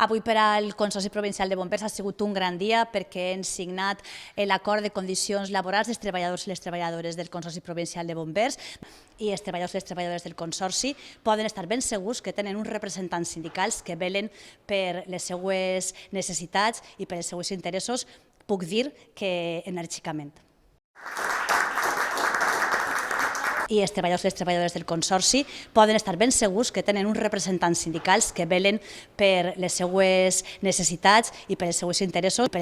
Avui per al Consorci Provincial de Bombers ha sigut un gran dia perquè hem signat l'acord de condicions laborals dels treballadors i les treballadores del Consorci Provincial de Bombers i els treballadors i les treballadores del Consorci poden estar ben segurs que tenen uns representants sindicals que velen per les seues necessitats i per els seus interessos, puc dir que enèrgicament. I els treballadors i les treballadores del Consorci poden estar ben segurs que tenen uns representants sindicals que velen per les seues necessitats i per els seus interessos,